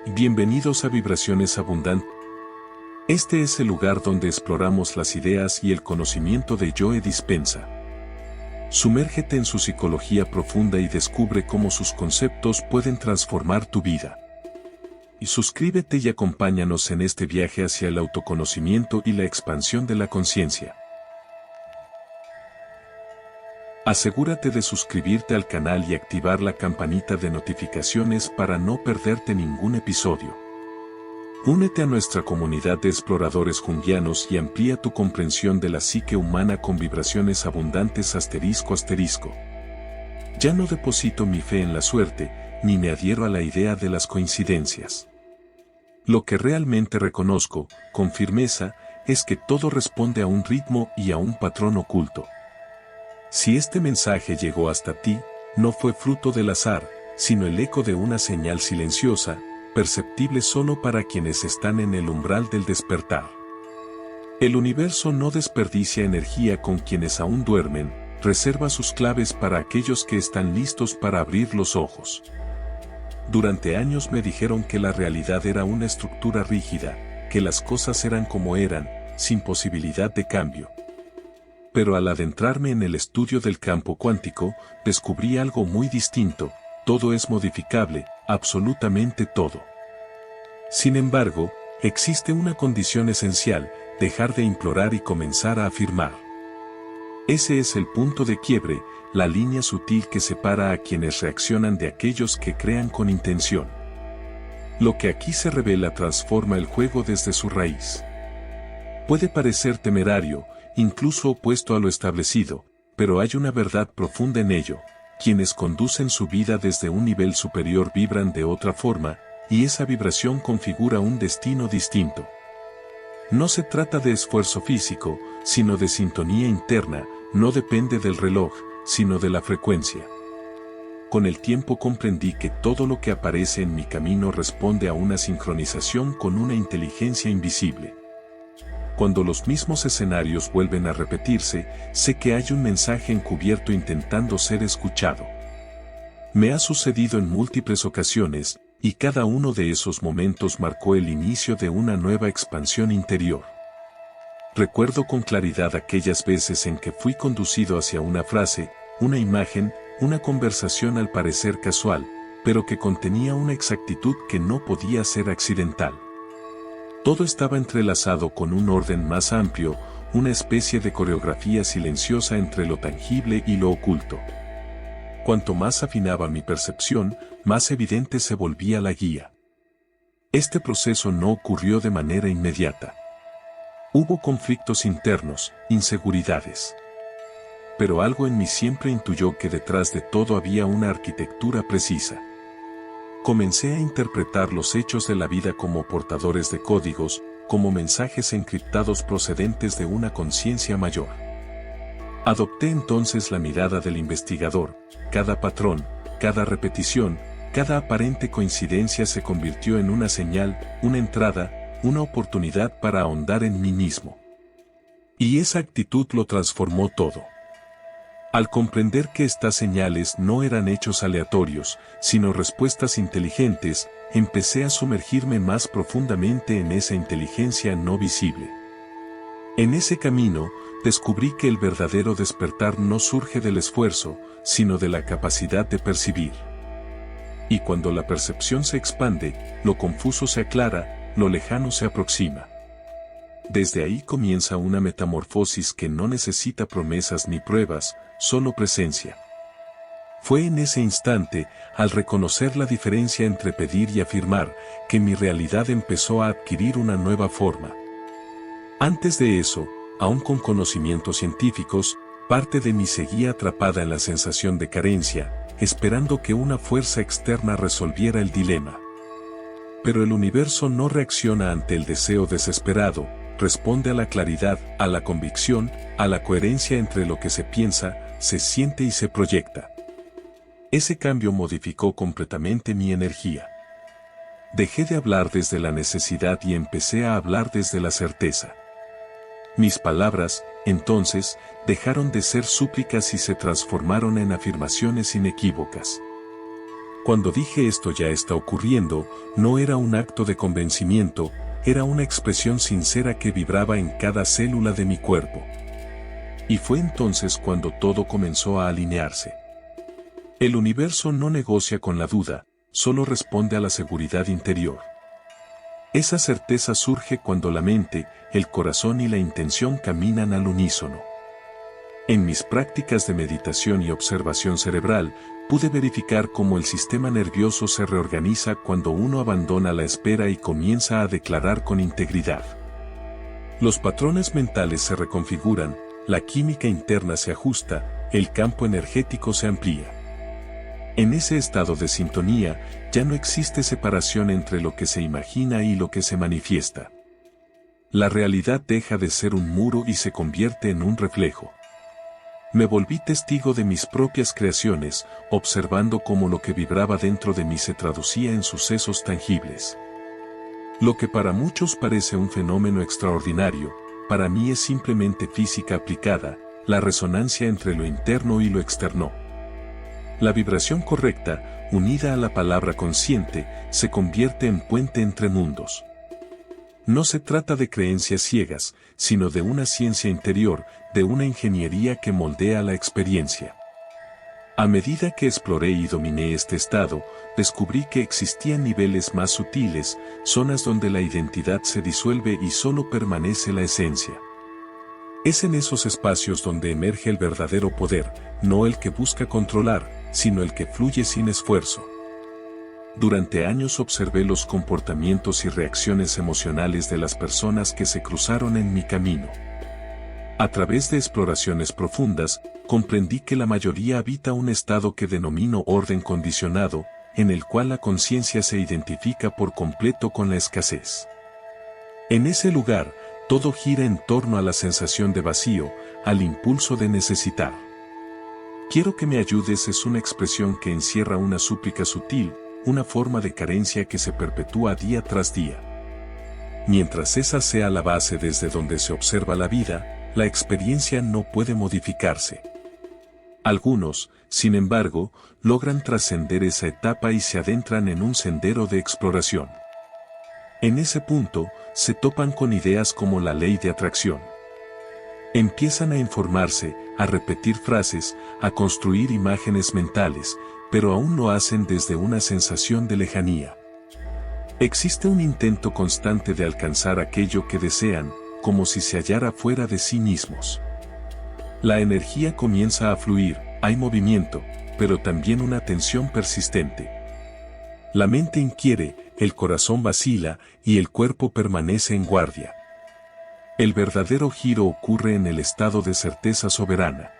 Bienvenidos a Vibraciones Abundantes. Este es el lugar donde exploramos las ideas y el conocimiento de Joe Dispenza. Sumérgete en su psicología profunda y descubre cómo sus conceptos pueden transformar tu vida. Y suscríbete y acompáñanos en este viaje hacia el autoconocimiento y la expansión de la conciencia. Asegúrate de suscribirte al canal y activar la campanita de notificaciones para no perderte ningún episodio. Únete a nuestra comunidad de exploradores junguianos y amplía tu comprensión de la psique humana con vibraciones abundantes ***. Ya no deposito mi fe en la suerte, ni me adhiero a la idea de las coincidencias. Lo que realmente reconozco, con firmeza, es que todo responde a un ritmo y a un patrón oculto. Si este mensaje llegó hasta ti, no fue fruto del azar, sino el eco de una señal silenciosa, perceptible solo para quienes están en el umbral del despertar. El universo no desperdicia energía con quienes aún duermen, reserva sus claves para aquellos que están listos para abrir los ojos. Durante años me dijeron que la realidad era una estructura rígida, que las cosas eran como eran, sin posibilidad de cambio. Pero al adentrarme en el estudio del campo cuántico, descubrí algo muy distinto: todo es modificable, absolutamente todo. Sin embargo, existe una condición esencial: dejar de implorar y comenzar a afirmar. Ese es el punto de quiebre, la línea sutil que separa a quienes reaccionan de aquellos que crean con intención. Lo que aquí se revela transforma el juego desde su raíz. Puede parecer temerario, incluso opuesto a lo establecido, pero hay una verdad profunda en ello: quienes conducen su vida desde un nivel superior vibran de otra forma, y esa vibración configura un destino distinto. No se trata de esfuerzo físico, sino de sintonía interna, no depende del reloj, sino de la frecuencia. Con el tiempo comprendí que todo lo que aparece en mi camino responde a una sincronización con una inteligencia invisible. Cuando los mismos escenarios vuelven a repetirse, sé que hay un mensaje encubierto intentando ser escuchado. Me ha sucedido en múltiples ocasiones, y cada uno de esos momentos marcó el inicio de una nueva expansión interior. Recuerdo con claridad aquellas veces en que fui conducido hacia una frase, una imagen, una conversación al parecer casual, pero que contenía una exactitud que no podía ser accidental. Todo estaba entrelazado con un orden más amplio, una especie de coreografía silenciosa entre lo tangible y lo oculto. Cuanto más afinaba mi percepción, más evidente se volvía la guía. Este proceso no ocurrió de manera inmediata. Hubo conflictos internos, inseguridades. Pero algo en mí siempre intuyó que detrás de todo había una arquitectura precisa. Comencé a interpretar los hechos de la vida como portadores de códigos, como mensajes encriptados procedentes de una conciencia mayor. Adopté entonces la mirada del investigador: cada patrón, cada repetición, cada aparente coincidencia se convirtió en una señal, una entrada, una oportunidad para ahondar en mí mismo. Y esa actitud lo transformó todo. Al comprender que estas señales no eran hechos aleatorios, sino respuestas inteligentes, empecé a sumergirme más profundamente en esa inteligencia no visible. En ese camino, descubrí que el verdadero despertar no surge del esfuerzo, sino de la capacidad de percibir. Y cuando la percepción se expande, lo confuso se aclara, lo lejano se aproxima. Desde ahí comienza una metamorfosis que no necesita promesas ni pruebas, solo presencia. Fue en ese instante, al reconocer la diferencia entre pedir y afirmar, que mi realidad empezó a adquirir una nueva forma. Antes de eso, aún con conocimientos científicos, parte de mí seguía atrapada en la sensación de carencia, esperando que una fuerza externa resolviera el dilema. Pero el universo no reacciona ante el deseo desesperado, responde a la claridad, a la convicción, a la coherencia entre lo que se piensa, se siente y se proyecta. Ese cambio modificó completamente mi energía. Dejé de hablar desde la necesidad y empecé a hablar desde la certeza. Mis palabras, entonces, dejaron de ser súplicas y se transformaron en afirmaciones inequívocas. Cuando dije esto ya está ocurriendo, no era un acto de convencimiento, era una expresión sincera que vibraba en cada célula de mi cuerpo. Y fue entonces cuando todo comenzó a alinearse. El universo no negocia con la duda, solo responde a la seguridad interior. Esa certeza surge cuando la mente, el corazón y la intención caminan al unísono. En mis prácticas de meditación y observación cerebral, pude verificar cómo el sistema nervioso se reorganiza cuando uno abandona la espera y comienza a declarar con integridad. Los patrones mentales se reconfiguran, la química interna se ajusta, el campo energético se amplía. En ese estado de sintonía, ya no existe separación entre lo que se imagina y lo que se manifiesta. La realidad deja de ser un muro y se convierte en un reflejo. Me volví testigo de mis propias creaciones, observando cómo lo que vibraba dentro de mí se traducía en sucesos tangibles. Lo que para muchos parece un fenómeno extraordinario, para mí es simplemente física aplicada, la resonancia entre lo interno y lo externo. La vibración correcta, unida a la palabra consciente, se convierte en puente entre mundos. No se trata de creencias ciegas, sino de una ciencia interior, de una ingeniería que moldea la experiencia. A medida que exploré y dominé este estado, descubrí que existían niveles más sutiles, zonas donde la identidad se disuelve y solo permanece la esencia. Es en esos espacios donde emerge el verdadero poder, no el que busca controlar, sino el que fluye sin esfuerzo. Durante años observé los comportamientos y reacciones emocionales de las personas que se cruzaron en mi camino. A través de exploraciones profundas, comprendí que la mayoría habita un estado que denomino orden condicionado, en el cual la conciencia se identifica por completo con la escasez. En ese lugar, todo gira en torno a la sensación de vacío, al impulso de necesitar. Quiero que me ayudes es una expresión que encierra una súplica sutil, una forma de carencia que se perpetúa día tras día. Mientras esa sea la base desde donde se observa la vida, la experiencia no puede modificarse. Algunos, sin embargo, logran trascender esa etapa y se adentran en un sendero de exploración. En ese punto, se topan con ideas como la ley de atracción. Empiezan a informarse, a repetir frases, a construir imágenes mentales, pero aún lo hacen desde una sensación de lejanía. Existe un intento constante de alcanzar aquello que desean, como si se hallara fuera de sí mismos. La energía comienza a fluir, hay movimiento, pero también una tensión persistente. La mente inquiere, el corazón vacila y el cuerpo permanece en guardia. El verdadero giro ocurre en el estado de certeza soberana.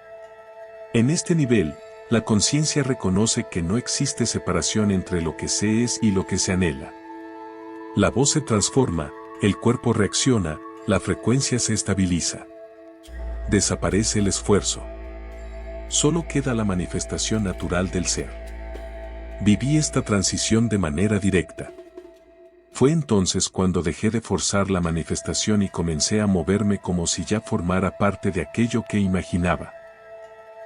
En este nivel, la conciencia reconoce que no existe separación entre lo que se es y lo que se anhela. La voz se transforma, el cuerpo reacciona, la frecuencia se estabiliza. Desaparece el esfuerzo. Solo queda la manifestación natural del ser. Viví esta transición de manera directa. Fue entonces cuando dejé de forzar la manifestación y comencé a moverme como si ya formara parte de aquello que imaginaba.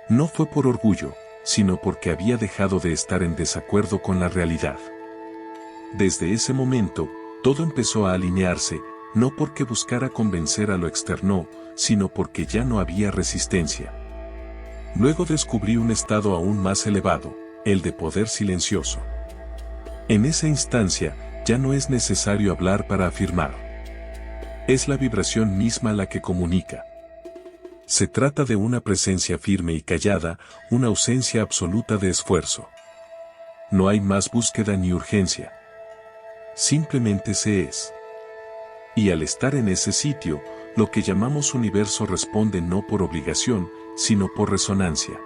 No fue por orgullo, sino porque había dejado de estar en desacuerdo con la realidad. Desde ese momento, todo empezó a alinearse, no porque buscara convencer a lo externo, sino porque ya no había resistencia. Luego descubrí un estado aún más elevado, el de poder silencioso. En esa instancia, ya no es necesario hablar para afirmar. Es la vibración misma la que comunica. Se trata de una presencia firme y callada, una ausencia absoluta de esfuerzo. No hay más búsqueda ni urgencia. Simplemente se es. Y al estar en ese sitio, lo que llamamos universo responde no por obligación, sino por resonancia.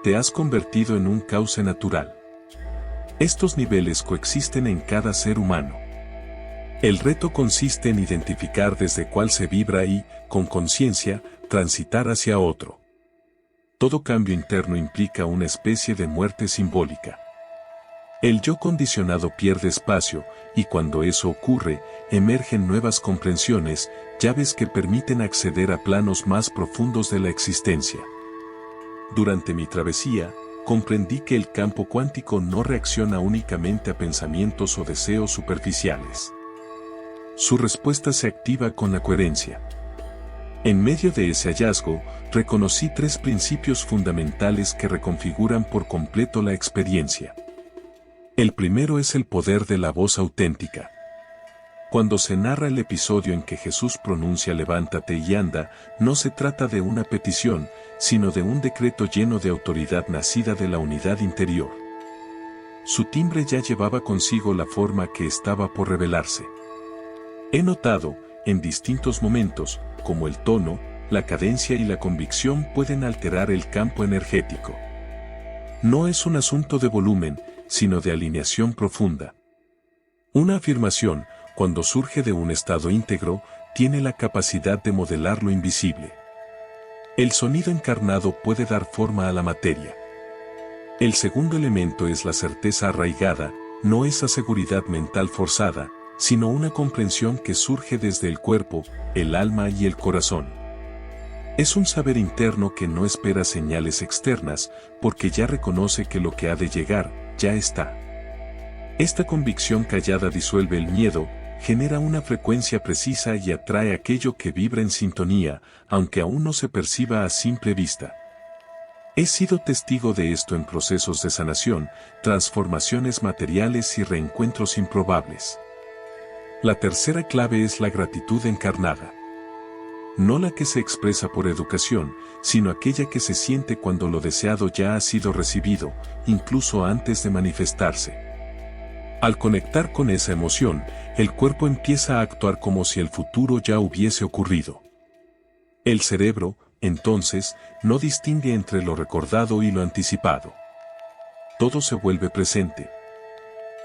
Te has convertido en un cauce natural. Estos niveles coexisten en cada ser humano. El reto consiste en identificar desde cuál se vibra y, con conciencia, transitar hacia otro. Todo cambio interno implica una especie de muerte simbólica. El yo condicionado pierde espacio, y cuando eso ocurre, emergen nuevas comprensiones, llaves que permiten acceder a planos más profundos de la existencia. Durante mi travesía, comprendí que el campo cuántico no reacciona únicamente a pensamientos o deseos superficiales. Su respuesta se activa con la coherencia. En medio de ese hallazgo, reconocí 3 principios fundamentales que reconfiguran por completo la experiencia. El primero es el poder de la voz auténtica. Cuando se narra el episodio en que Jesús pronuncia levántate y anda, no se trata de una petición, sino de un decreto lleno de autoridad nacida de la unidad interior. Su timbre ya llevaba consigo la forma que estaba por revelarse. He notado, en distintos momentos, como el tono, la cadencia y la convicción pueden alterar el campo energético. No es un asunto de volumen, sino de alineación profunda. Una afirmación, cuando surge de un estado íntegro, tiene la capacidad de modelar lo invisible. El sonido encarnado puede dar forma a la materia. El segundo elemento es la certeza arraigada, no esa seguridad mental forzada, sino una comprensión que surge desde el cuerpo, el alma y el corazón. Es un saber interno que no espera señales externas, porque ya reconoce que lo que ha de llegar, ya está. Esta convicción callada disuelve el miedo, genera una frecuencia precisa y atrae aquello que vibra en sintonía, aunque aún no se perciba a simple vista. He sido testigo de esto en procesos de sanación, transformaciones materiales y reencuentros improbables. La tercera clave es la gratitud encarnada. No la que se expresa por educación, sino aquella que se siente cuando lo deseado ya ha sido recibido, incluso antes de manifestarse. Al conectar con esa emoción, el cuerpo empieza a actuar como si el futuro ya hubiese ocurrido. El cerebro, entonces, no distingue entre lo recordado y lo anticipado. Todo se vuelve presente.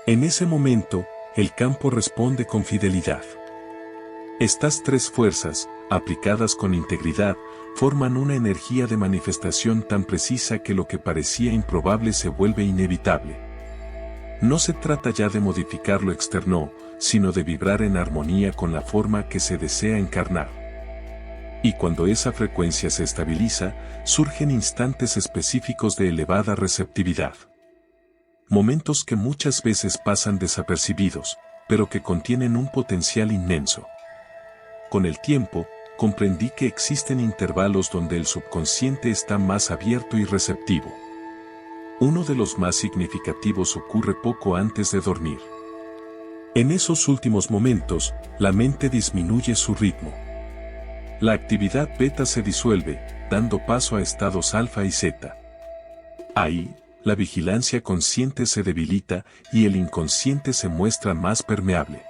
En ese momento, el campo responde con fidelidad. Estas 3 fuerzas, aplicadas con integridad, forman una energía de manifestación tan precisa que lo que parecía improbable se vuelve inevitable. No se trata ya de modificar lo externo, sino de vibrar en armonía con la forma que se desea encarnar. Y cuando esa frecuencia se estabiliza, surgen instantes específicos de elevada receptividad. Momentos que muchas veces pasan desapercibidos, pero que contienen un potencial inmenso. Con el tiempo, comprendí que existen intervalos donde el subconsciente está más abierto y receptivo. Uno de los más significativos ocurre poco antes de dormir. En esos últimos momentos, la mente disminuye su ritmo. La actividad beta se disuelve, dando paso a estados alfa y zeta. Ahí, la vigilancia consciente se debilita y el inconsciente se muestra más permeable.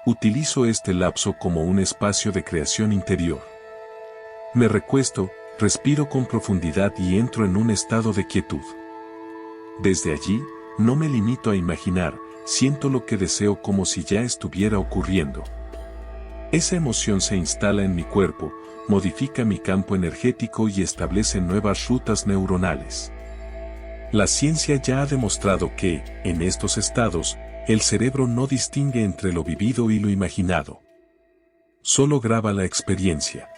Utilizo este lapso como un espacio de creación interior. Me recuesto, respiro con profundidad y entro en un estado de quietud. Desde allí, no me limito a imaginar, siento lo que deseo como si ya estuviera ocurriendo. Esa emoción se instala en mi cuerpo, modifica mi campo energético y establece nuevas rutas neuronales. La ciencia ya ha demostrado que, en estos estados, el cerebro no distingue entre lo vivido y lo imaginado. Solo graba la experiencia.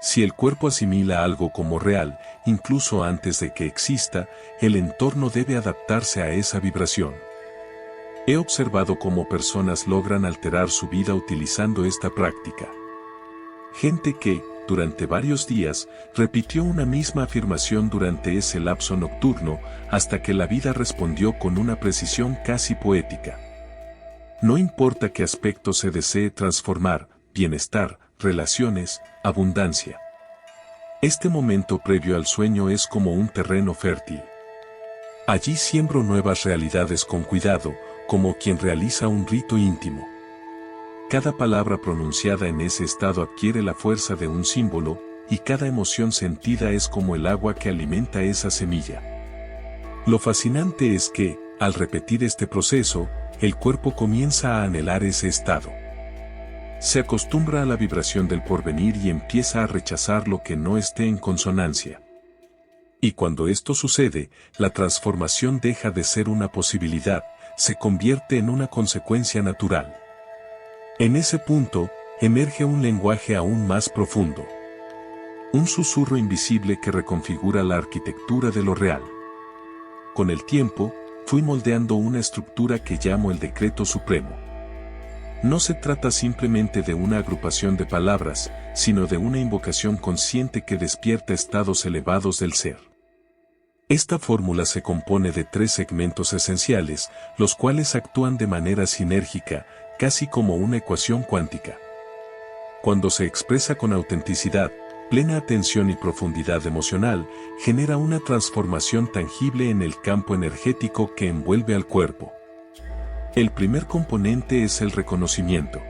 Si el cuerpo asimila algo como real, incluso antes de que exista, el entorno debe adaptarse a esa vibración. He observado cómo personas logran alterar su vida utilizando esta práctica. Gente que, durante varios días, repitió una misma afirmación durante ese lapso nocturno, hasta que la vida respondió con una precisión casi poética. No importa qué aspecto se desee transformar, bienestar, relaciones, abundancia. Este momento previo al sueño es como un terreno fértil. Allí siembro nuevas realidades con cuidado, como quien realiza un rito íntimo. Cada palabra pronunciada en ese estado adquiere la fuerza de un símbolo, y cada emoción sentida es como el agua que alimenta esa semilla. Lo fascinante es que, al repetir este proceso, el cuerpo comienza a anhelar ese estado. Se acostumbra a la vibración del porvenir y empieza a rechazar lo que no esté en consonancia. Y cuando esto sucede, la transformación deja de ser una posibilidad, se convierte en una consecuencia natural. En ese punto, emerge un lenguaje aún más profundo. Un susurro invisible que reconfigura la arquitectura de lo real. Con el tiempo, fui moldeando una estructura que llamo el decreto supremo. No se trata simplemente de una agrupación de palabras, sino de una invocación consciente que despierta estados elevados del ser. Esta fórmula se compone de 3 segmentos esenciales, los cuales actúan de manera sinérgica, casi como una ecuación cuántica. Cuando se expresa con autenticidad, plena atención y profundidad emocional, genera una transformación tangible en el campo energético que envuelve al cuerpo. El primer componente es el reconocimiento.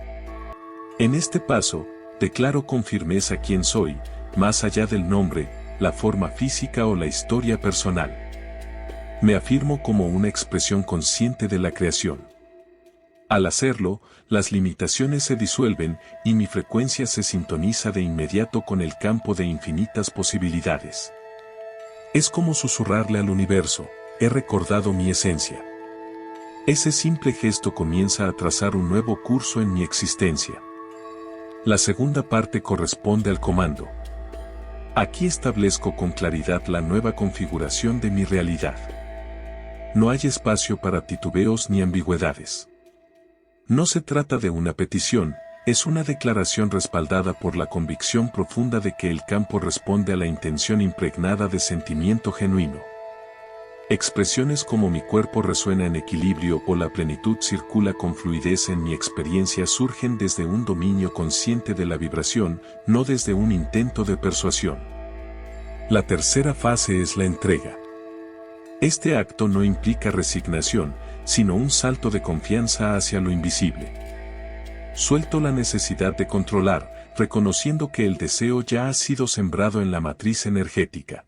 En este paso, declaro con firmeza quién soy, más allá del nombre, la forma física o la historia personal. Me afirmo como una expresión consciente de la creación. Al hacerlo, las limitaciones se disuelven y mi frecuencia se sintoniza de inmediato con el campo de infinitas posibilidades. Es como susurrarle al universo, he recordado mi esencia. Ese simple gesto comienza a trazar un nuevo curso en mi existencia. La segunda parte corresponde al comando. Aquí establezco con claridad la nueva configuración de mi realidad. No hay espacio para titubeos ni ambigüedades. No se trata de una petición, es una declaración respaldada por la convicción profunda de que el campo responde a la intención impregnada de sentimiento genuino. Expresiones como mi cuerpo resuena en equilibrio o la plenitud circula con fluidez en mi experiencia surgen desde un dominio consciente de la vibración, no desde un intento de persuasión. La tercera fase es la entrega. Este acto no implica resignación, sino un salto de confianza hacia lo invisible. Suelto la necesidad de controlar, reconociendo que el deseo ya ha sido sembrado en la matriz energética.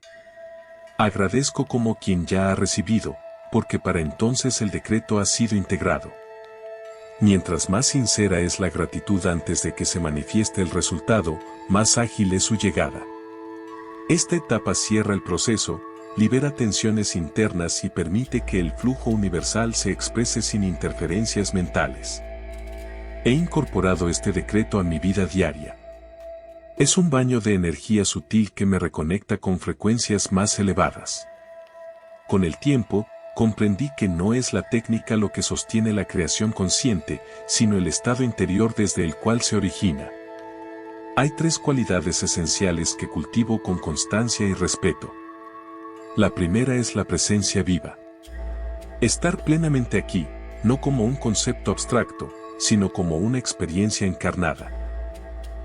Agradezco como quien ya ha recibido, porque para entonces el decreto ha sido integrado. Mientras más sincera es la gratitud antes de que se manifieste el resultado, más ágil es su llegada. Esta etapa cierra el proceso, libera tensiones internas y permite que el flujo universal se exprese sin interferencias mentales. He incorporado este decreto a mi vida diaria. Es un baño de energía sutil que me reconecta con frecuencias más elevadas. Con el tiempo, comprendí que no es la técnica lo que sostiene la creación consciente, sino el estado interior desde el cual se origina. Hay 3 cualidades esenciales que cultivo con constancia y respeto. La primera es la presencia viva. Estar plenamente aquí, no como un concepto abstracto, sino como una experiencia encarnada.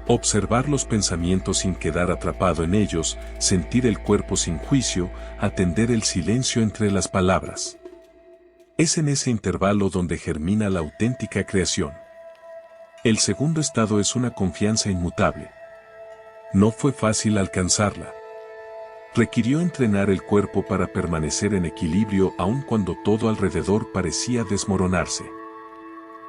Observar los pensamientos sin quedar atrapado en ellos, sentir el cuerpo sin juicio, atender el silencio entre las palabras. Es en ese intervalo donde germina la auténtica creación. El segundo estado es una confianza inmutable. No fue fácil alcanzarla. Requirió entrenar el cuerpo para permanecer en equilibrio aun cuando todo alrededor parecía desmoronarse.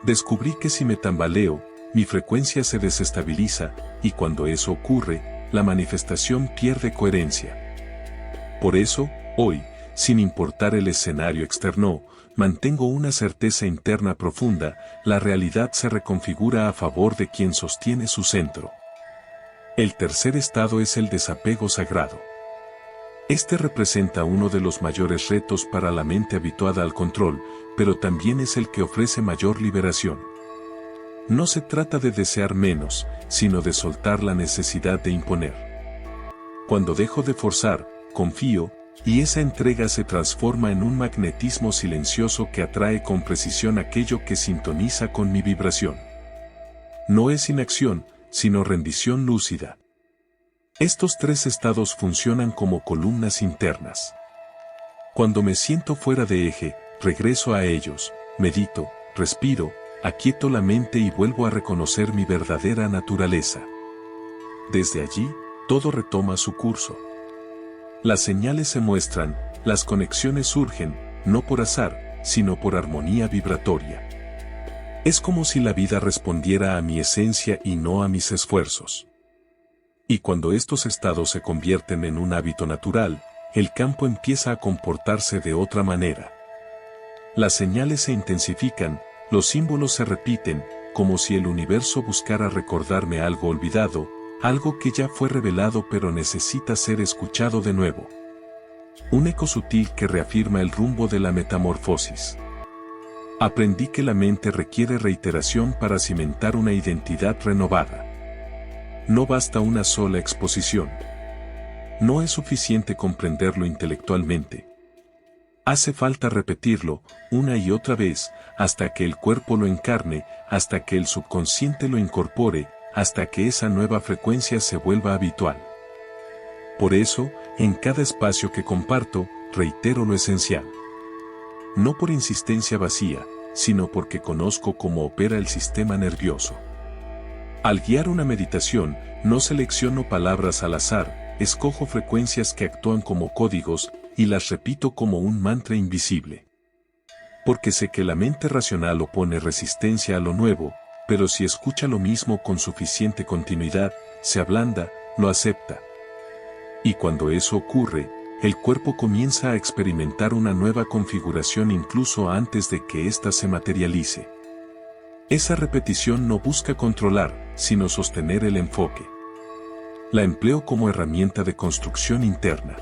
Descubrí que si me tambaleo, mi frecuencia se desestabiliza, y cuando eso ocurre, la manifestación pierde coherencia. Por eso, hoy, sin importar el escenario externo, mantengo una certeza interna profunda, la realidad se reconfigura a favor de quien sostiene su centro. El tercer estado es el desapego sagrado. Este representa uno de los mayores retos para la mente habituada al control, pero también es el que ofrece mayor liberación. No se trata de desear menos, sino de soltar la necesidad de imponer. Cuando dejo de forzar, confío, y esa entrega se transforma en un magnetismo silencioso que atrae con precisión aquello que sintoniza con mi vibración. No es inacción, sino rendición lúcida. Estos 3 estados funcionan como columnas internas. Cuando me siento fuera de eje, regreso a ellos, medito, respiro, aquieto la mente y vuelvo a reconocer mi verdadera naturaleza. Desde allí, todo retoma su curso. Las señales se muestran, las conexiones surgen, no por azar, sino por armonía vibratoria. Es como si la vida respondiera a mi esencia y no a mis esfuerzos. Y cuando estos estados se convierten en un hábito natural, el campo empieza a comportarse de otra manera. Las señales se intensifican, los símbolos se repiten, como si el universo buscara recordarme algo olvidado, algo que ya fue revelado pero necesita ser escuchado de nuevo. Un eco sutil que reafirma el rumbo de la metamorfosis. Aprendí que la mente requiere reiteración para cimentar una identidad renovada. No basta una sola exposición. No es suficiente comprenderlo intelectualmente. Hace falta repetirlo una y otra vez, hasta que el cuerpo lo encarne, hasta que el subconsciente lo incorpore, hasta que esa nueva frecuencia se vuelva habitual. Por eso, en cada espacio que comparto, reitero lo esencial. No por insistencia vacía, sino porque conozco cómo opera el sistema nervioso. Al guiar una meditación, no selecciono palabras al azar, escojo frecuencias que actúan como códigos y las repito como un mantra invisible. Porque sé que la mente racional opone resistencia a lo nuevo, pero si escucha lo mismo con suficiente continuidad, se ablanda, lo acepta. Y cuando eso ocurre, el cuerpo comienza a experimentar una nueva configuración incluso antes de que ésta se materialice. Esa repetición no busca controlar, sino sostener el enfoque. La empleo como herramienta de construcción interna.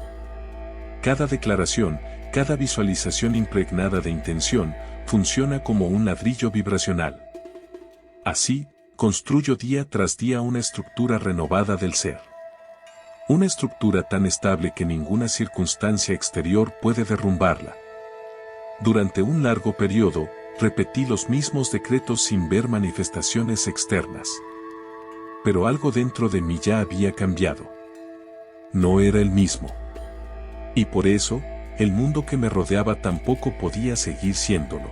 Cada declaración, cada visualización impregnada de intención, funciona como un ladrillo vibracional. Así, construyo día tras día una estructura renovada del ser. Una estructura tan estable que ninguna circunstancia exterior puede derrumbarla. Durante un largo periodo, repetí los mismos decretos sin ver manifestaciones externas. Pero algo dentro de mí ya había cambiado. No era el mismo. Y por eso, el mundo que me rodeaba tampoco podía seguir siéndolo.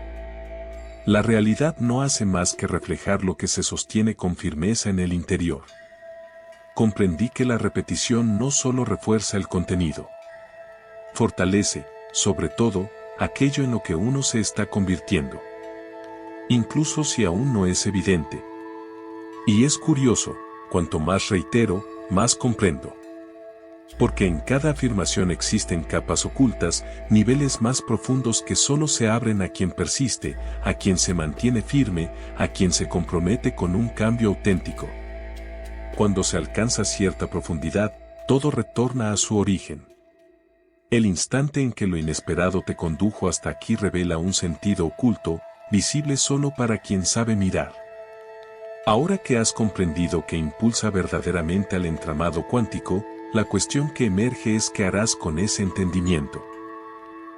La realidad no hace más que reflejar lo que se sostiene con firmeza en el interior. Comprendí que la repetición no solo refuerza el contenido. Fortalece, sobre todo, aquello en lo que uno se está convirtiendo. Incluso si aún no es evidente. Y es curioso, cuanto más reitero, más comprendo. Porque en cada afirmación existen capas ocultas, niveles más profundos que solo se abren a quien persiste, a quien se mantiene firme, a quien se compromete con un cambio auténtico. Cuando se alcanza cierta profundidad, todo retorna a su origen. El instante en que lo inesperado te condujo hasta aquí revela un sentido oculto, visible solo para quien sabe mirar. Ahora que has comprendido que impulsa verdaderamente al entramado cuántico, la cuestión que emerge es qué harás con ese entendimiento.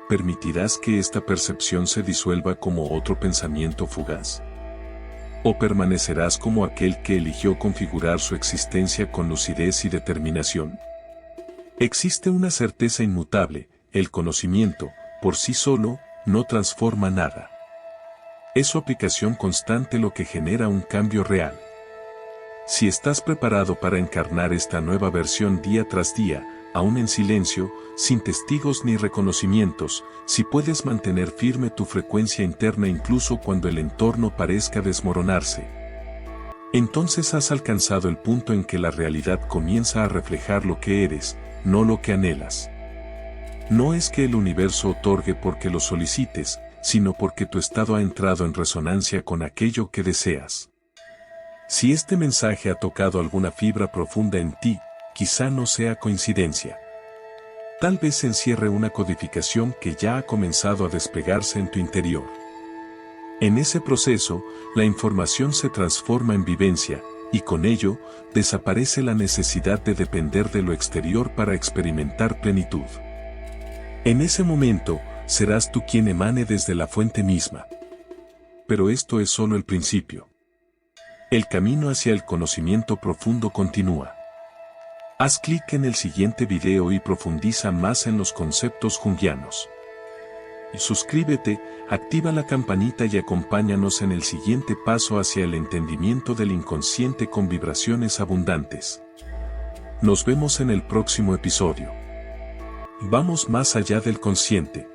¿Permitirás que esta percepción se disuelva como otro pensamiento fugaz? ¿O permanecerás como aquel que eligió configurar su existencia con lucidez y determinación? Existe una certeza inmutable: el conocimiento, por sí solo, no transforma nada. Es su aplicación constante lo que genera un cambio real. Si estás preparado para encarnar esta nueva versión día tras día, aún en silencio, sin testigos ni reconocimientos, si puedes mantener firme tu frecuencia interna incluso cuando el entorno parezca desmoronarse, entonces has alcanzado el punto en que la realidad comienza a reflejar lo que eres, no lo que anhelas. No es que el universo otorgue porque lo solicites, sino porque tu estado ha entrado en resonancia con aquello que deseas. Si este mensaje ha tocado alguna fibra profunda en ti, quizá no sea coincidencia. Tal vez encierre una codificación que ya ha comenzado a desplegarse en tu interior. En ese proceso, la información se transforma en vivencia, y con ello, desaparece la necesidad de depender de lo exterior para experimentar plenitud. En ese momento, serás tú quien emane desde la fuente misma. Pero esto es solo el principio. El camino hacia el conocimiento profundo continúa. Haz clic en el siguiente video y profundiza más en los conceptos junguianos. Suscríbete, activa la campanita y acompáñanos en el siguiente paso hacia el entendimiento del inconsciente con vibraciones abundantes. Nos vemos en el próximo episodio. Vamos más allá del consciente.